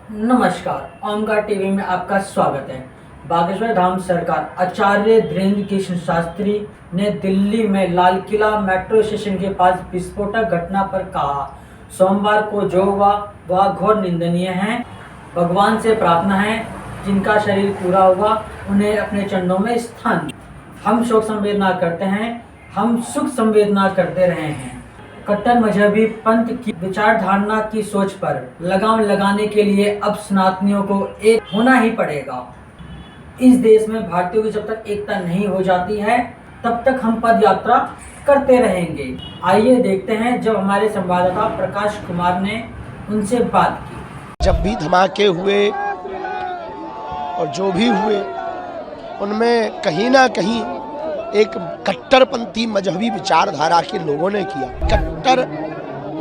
नमस्कार, ओमकार टीवी में आपका स्वागत है। बागेश्वर धाम सरकार आचार्य धीरेन्द्र कृष्ण शास्त्री ने दिल्ली में लाल किला मेट्रो स्टेशन के पास विस्फोटक घटना पर कहा, सोमवार को जो हुआ वह घोर निंदनीय है। भगवान से प्रार्थना है जिनका शरीर पूरा हुआ उन्हें अपने चरणों में स्थान। हम शोक संवेदना करते हैं, हम सुख संवेदना करते रहे हैं। कट्टर मजहबी पंथ की विचारधारा की सोच पर लगाम लगाने के लिए अब सनातनियों को एक होना ही पड़ेगा। इस देश में भारतीयों की जब तक एकता नहीं हो जाती है तब तक हम पद यात्रा करते रहेंगे। आइए देखते हैं जब हमारे संवाददाता प्रकाश कुमार ने उनसे बात की। जब भी धमाके हुए और जो भी हुए उनमें कहीं ना कहीं एक कट्टरपंथी मजहबी विचारधारा के लोगों ने किया। कट्टर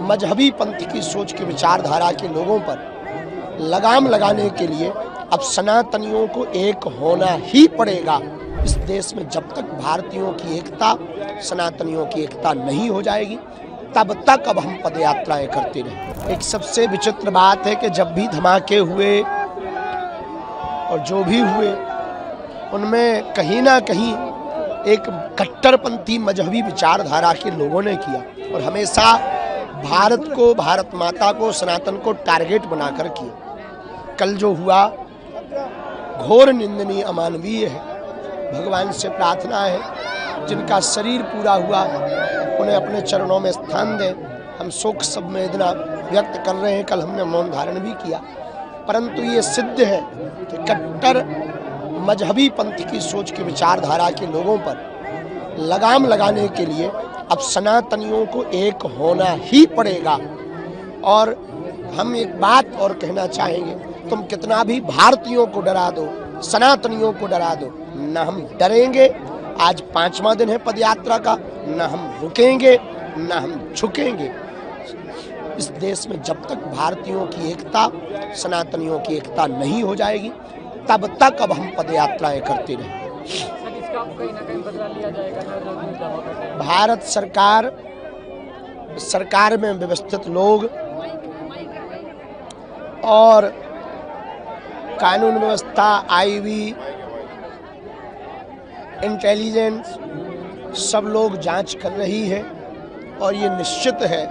मजहबी पंथ की सोच के विचारधारा के लोगों पर लगाम लगाने के लिए अब सनातनियों को एक होना ही पड़ेगा। इस देश में जब तक भारतीयों की एकता, सनातनियों की एकता नहीं हो जाएगी तब तक अब हम पदयात्राएं करते रहें। एक सबसे विचित्र बात है कि जब भी धमाके हुए और जो भी हुए उनमें कहीं ना कहीं एक कट्टरपंथी मजहबी विचारधारा के लोगों ने किया और हमेशा भारत को, भारत माता को, सनातन को टारगेट बनाकर किया। कल जो हुआ घोर निंदनीय, अमानवीय है। भगवान से प्रार्थना है जिनका शरीर पूरा हुआ उन्हें अपने चरणों में स्थान दें। हम शोक संवेदना व्यक्त कर रहे हैं। कल हमने मौन धारण भी किया, परंतु ये सिद्ध है कि कट्टर मजहबी पंथ की सोच के विचारधारा के लोगों पर लगाम लगाने के लिए अब सनातनियों को एक होना ही पड़ेगा। और हम एक बात और कहना चाहेंगे, तुम कितना भी भारतीयों को डरा दो, सनातनियों को डरा दो, न हम डरेंगे। आज 5वां दिन है पदयात्रा का, न हम रुकेंगे न हम झुकेंगे। इस देश में जब तक भारतीयों की एकता, सनातनियों की एकता नहीं हो जाएगी तब तक अब हम पदयात्राएं करते रहेंगे। इसका कहीं ना कहीं बदला लिया जाएगा। भारत सरकार में व्यवस्थित लोग और कानून व्यवस्था, आईबी, इंटेलिजेंस सब लोग जांच कर रही है और ये निश्चित है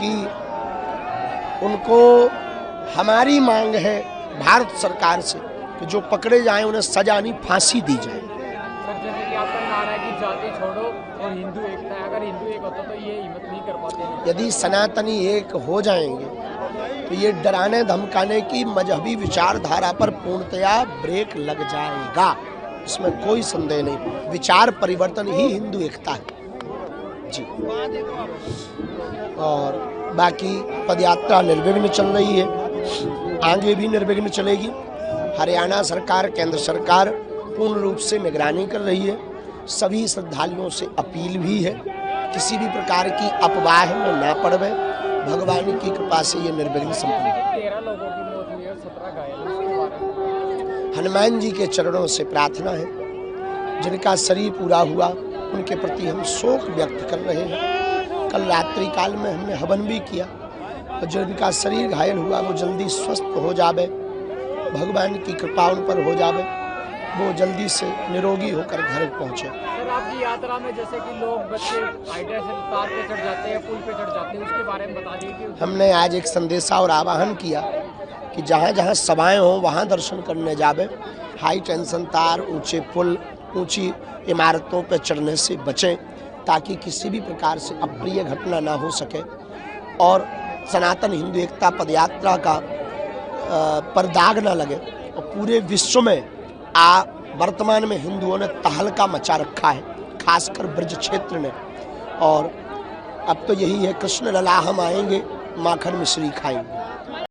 कि उनको, हमारी मांग है भारत सरकार से कि जो पकड़े जाएं उन्हें सजा नहीं, फांसी दी जाए। सर, जैसे कि आपका नारा है कि जाति छोड़ो और हिंदू एकता है, अगर हिंदू एक होता तो ये हिम्मत नहीं कर पाते। यदि सनातनी एक हो जाएंगे तो ये डराने धमकाने की मजहबी विचारधारा पर पूर्णतया ब्रेक लग जाएगा, इसमें कोई संदेह नहीं। विचार परिवर्तन ही हिंदू एकता है जी। और बाकी पदयात्रा निर्विघ्न चल रही है, आगे भी निर्विघ्न चलेगी। हरियाणा सरकार, केंद्र सरकार पूर्ण रूप से निगरानी कर रही है। सभी श्रद्धालुओं से अपील भी है किसी भी प्रकार की अफवाह में ना पड़े। भगवान की कृपा से ये निर्विघ्न संपन्न है। 13 लोगों की मौत हुई है, 17 घायल। हनुमान जी के चरणों से प्रार्थना है जिनका शरीर पूरा हुआ उनके प्रति हम शोक व्यक्त कर रहे हैं। कल रात्रि काल में हमने हवन भी किया और जिनका शरीर घायल हुआ वो जल्दी स्वस्थ हो जावे, भगवान की कृपा उन पर हो जावे, वो जल्दी से निरोगी होकर घर पहुँचे। सर, आपकी यात्रा में जैसे कि लोग, बच्चे हाइड्रा से तार पे चढ़ जाते हैं, पुल पे चढ़ जाते हैं, उसके बारे में बता दीजिए। हमने आज एक संदेशा और आह्वान किया कि जहाँ जहाँ सभाएं हों वहाँ दर्शन करने जावे। हाई टेंशन तार, ऊंचे पुल, ऊंची इमारतों पर चढ़ने से बचें ताकि किसी भी प्रकार से अप्रिय घटना ना हो सके और सनातन हिंदू एकता पदयात्रा का पर दाग ना लगे। और पूरे विश्व में वर्तमान में हिंदुओं ने तहलका मचा रखा है, खासकर ब्रज क्षेत्र ने। और अब तो यही है, कृष्ण लला हम आएंगे, माखन मिश्री खाएंगे।